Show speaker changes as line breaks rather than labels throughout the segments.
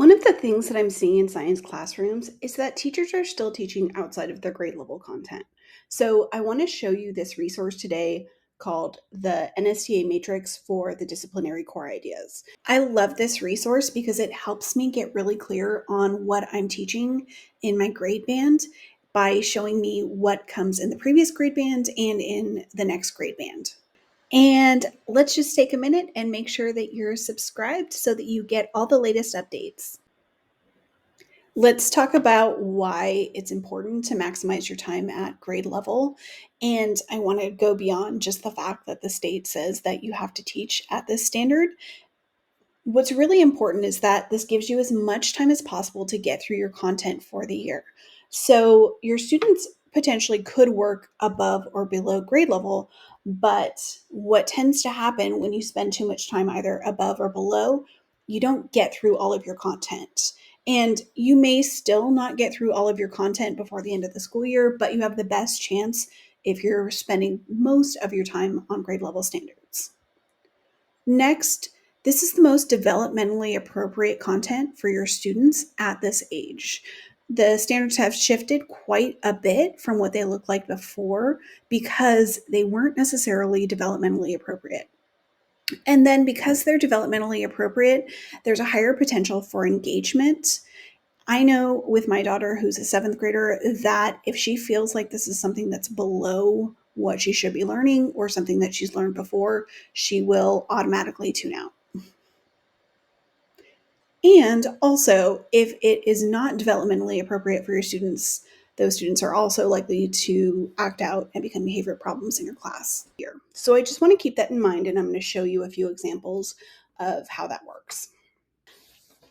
One of the things that I'm seeing in science classrooms is that teachers are still teaching outside of their grade level content. So I want to show you this resource today called the NSTA Matrix for the Disciplinary Core Ideas. I love this resource because it helps me get really clear on what I'm teaching in my grade band by showing me what comes in the previous grade band and in the next grade band. And let's just take a minute and make sure that you're subscribed so that you get all the latest updates. Let's talk about why it's important to maximize your time at grade level. And I want to go beyond just the fact that the state says that you have to teach at this standard. What's really important is that this gives you as much time as possible to get through your content for the year. So your students potentially could work above or below grade level, but what tends to happen when you spend too much time either above or below, you don't get through all of your content. And you may still not get through all of your content before the end of the school year, but you have the best chance if you're spending most of your time on grade level standards. Next, this is the most developmentally appropriate content for your students at this age. The standards have shifted quite a bit from what they looked like before because they weren't necessarily developmentally appropriate. And then because they're developmentally appropriate, there's a higher potential for engagement. I know with my daughter, who's a seventh grader, that if she feels like this is something that's below what she should be learning or something that she's learned before, she will automatically tune out. And also, if it is not developmentally appropriate for your students, those students are also likely to act out and become behavior problems in your class here. So I just want to keep that in mind, and I'm going to show you a few examples of how that works.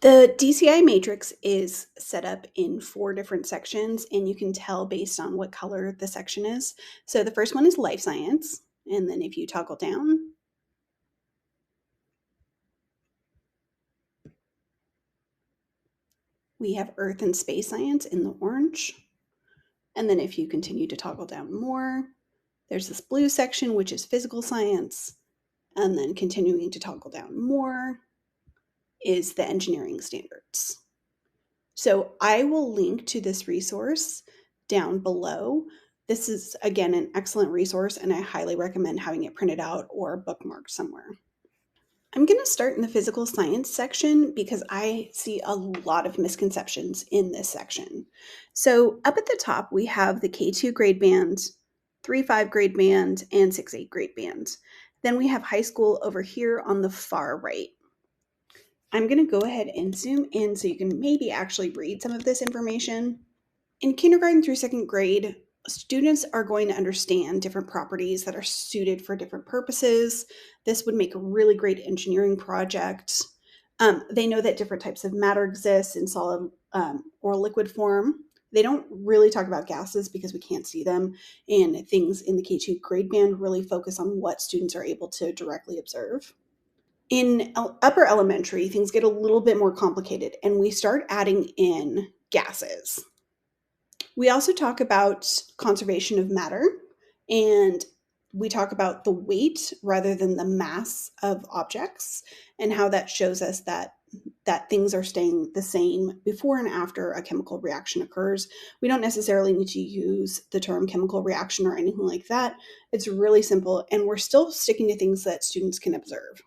The DCI matrix is set up in 4 different sections, and you can tell based on what color the section is. So the first one is life science, and then if you toggle down, we have earth and space science in the orange. And then if you continue to toggle down more, there's this blue section, which is physical science. And then continuing to toggle down more is the engineering standards. So I will link to this resource down below. This is, again, an excellent resource, and I highly recommend having it printed out or bookmarked somewhere. I'm going to start in the physical science section because I see a lot of misconceptions in this section. So up at the top, we have the K2 grade band, 3-5 grade band, and 6-8 grade band. Then we have high school over here on the far right. I'm going to go ahead and zoom in so you can maybe actually read some of this information. In kindergarten through 2nd grade, students are going to understand different properties that are suited for different purposes. This would make a really great engineering project. They know that different types of matter exist in solid or liquid form. They don't really talk about gases because we can't see them, and things in the K2 grade band really focus on what students are able to directly observe. In upper elementary, things get a little bit more complicated, and we start adding in gases. We also talk about conservation of matter, and we talk about the weight rather than the mass of objects, and how that shows us that things are staying the same before and after a chemical reaction occurs. We don't necessarily need to use the term chemical reaction or anything like that. It's really simple, and we're still sticking to things that students can observe.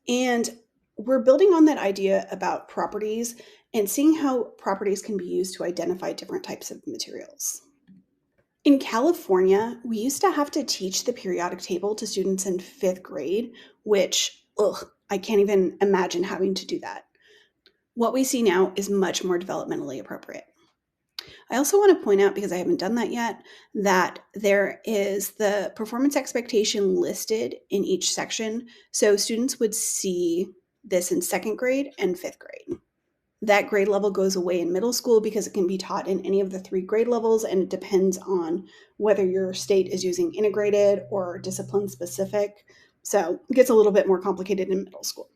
And we're building on that idea about properties and seeing how properties can be used to identify different types of materials. In California, we used to have to teach the periodic table to students in 5th grade, which, I can't even imagine having to do that. What we see now is much more developmentally appropriate. I also want to point out, because I haven't done that yet, that there is the performance expectation listed in each section. So students would see this in 2nd grade and 5th grade. That grade level goes away in middle school because it can be taught in any of the 3 grade levels, and it depends on whether your state is using integrated or discipline specific. So it gets a little bit more complicated in middle school.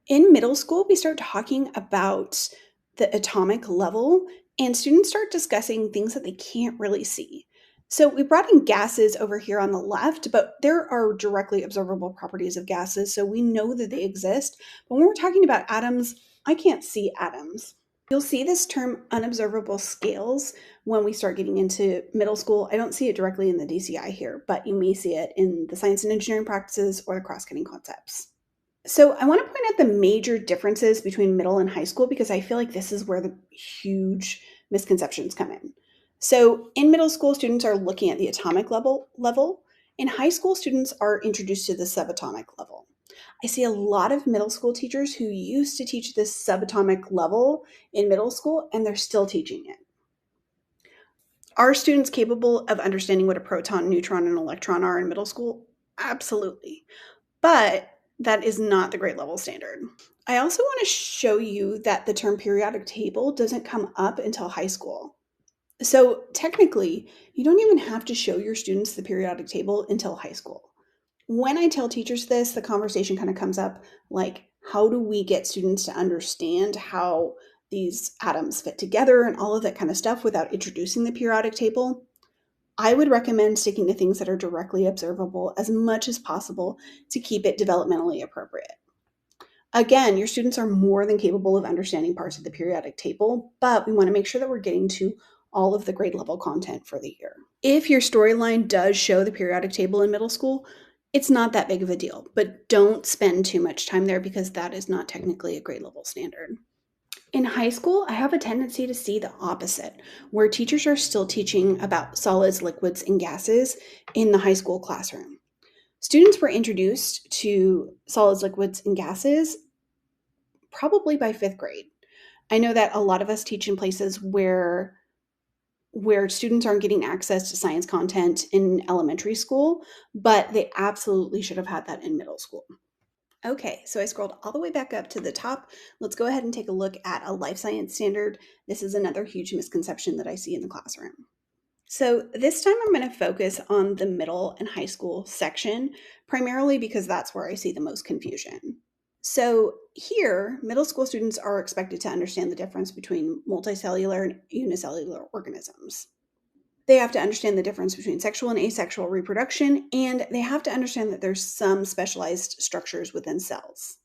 In middle school, we start talking about the atomic level, and students start discussing things that they can't really see. So we brought in gases over here on the left, but there are directly observable properties of gases, so we know that they exist. But when we're talking about atoms, I can't see atoms. You'll see this term unobservable scales when we start getting into middle school. I don't see it directly in the DCI here, but you may see it in the science and engineering practices or the cross-cutting concepts. So I want to point out the major differences between middle and high school because I feel like this is where the huge misconceptions come in. So in middle school, students are looking at the atomic level. In high school, students are introduced to the subatomic level. I see a lot of middle school teachers who used to teach this subatomic level in middle school, and they're still teaching it. Are students capable of understanding what a proton, neutron, and electron are in middle school? Absolutely. But that is not the grade level standard. I also want to show you that the term periodic table doesn't come up until high school. So technically, you don't even have to show your students the periodic table until high school. When I tell teachers this, the conversation kind of comes up like, how do we get students to understand how these atoms fit together and all of that kind of stuff without introducing the periodic table? I would recommend sticking to things that are directly observable as much as possible to keep it developmentally appropriate. Again, your students are more than capable of understanding parts of the periodic table, but we want to make sure that we're getting to all of the grade level content for the year. If your storyline does show the periodic table in middle school, it's not that big of a deal, but don't spend too much time there because that is not technically a grade level standard. In high school, I have a tendency to see the opposite, where teachers are still teaching about solids, liquids, and gases in the high school classroom. Students were introduced to solids, liquids, and gases probably by fifth grade. I know that a lot of us teach in places where students aren't getting access to science content in elementary school, but they absolutely should have had that in middle school. Okay, so I scrolled all the way back up to the top. Let's go ahead and take a look at a life science standard. This is another huge misconception that I see in the classroom. So this time I'm going to focus on the middle and high school section, primarily because that's where I see the most confusion. So here, middle school students are expected to understand the difference between multicellular and unicellular organisms. They have to understand the difference between sexual and asexual reproduction, and they have to understand that there's some specialized structures within cells.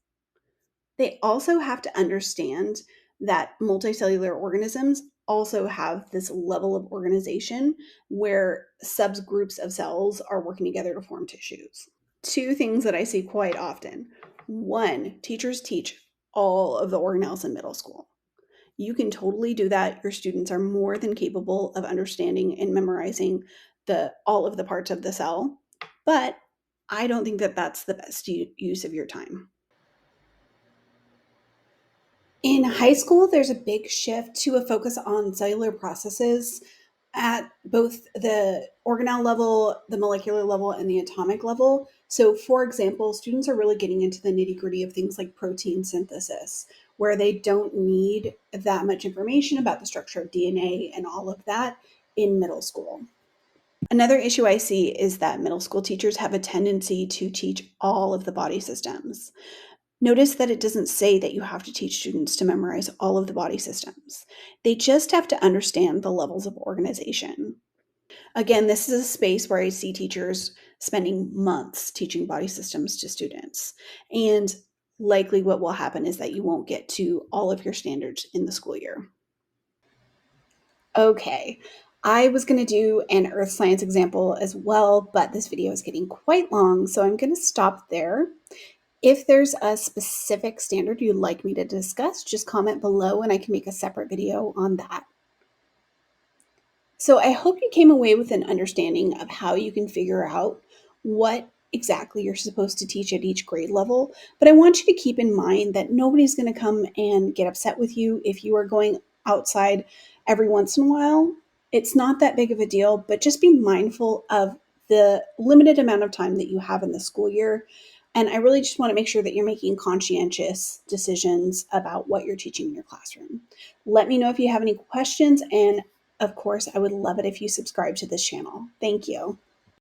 They also have to understand that multicellular organisms also have this level of organization where subgroups of cells are working together to form tissues. Two things that I see quite often. One, teachers teach all of the organelles in middle school. You can totally do that. Your students are more than capable of understanding and memorizing all of the parts of the cell, but I don't think that that's the best use of your time. In high school, there's a big shift to a focus on cellular processes at both the organelle level, the molecular level, and the atomic level. So, for example, students are really getting into the nitty gritty of things like protein synthesis, where they don't need that much information about the structure of DNA and all of that in middle school. Another issue I see is that middle school teachers have a tendency to teach all of the body systems. Notice that it doesn't say that you have to teach students to memorize all of the body systems. They just have to understand the levels of organization. Again, this is a space where I see teachers spending months teaching body systems to students. And likely what will happen is that you won't get to all of your standards in the school year. Okay, I was going to do an earth science example as well, but this video is getting quite long, so I'm going to stop there. If there's a specific standard you'd like me to discuss, just comment below and I can make a separate video on that. So I hope you came away with an understanding of how you can figure out what exactly you're supposed to teach at each grade level. But I want you to keep in mind that nobody's going to come and get upset with you if you are going outside every once in a while. It's not that big of a deal, but just be mindful of the limited amount of time that you have in the school year. And I really just want to make sure that you're making conscientious decisions about what you're teaching in your classroom. Let me know if you have any questions, and of course, I would love it if you subscribe to this channel. Thank you.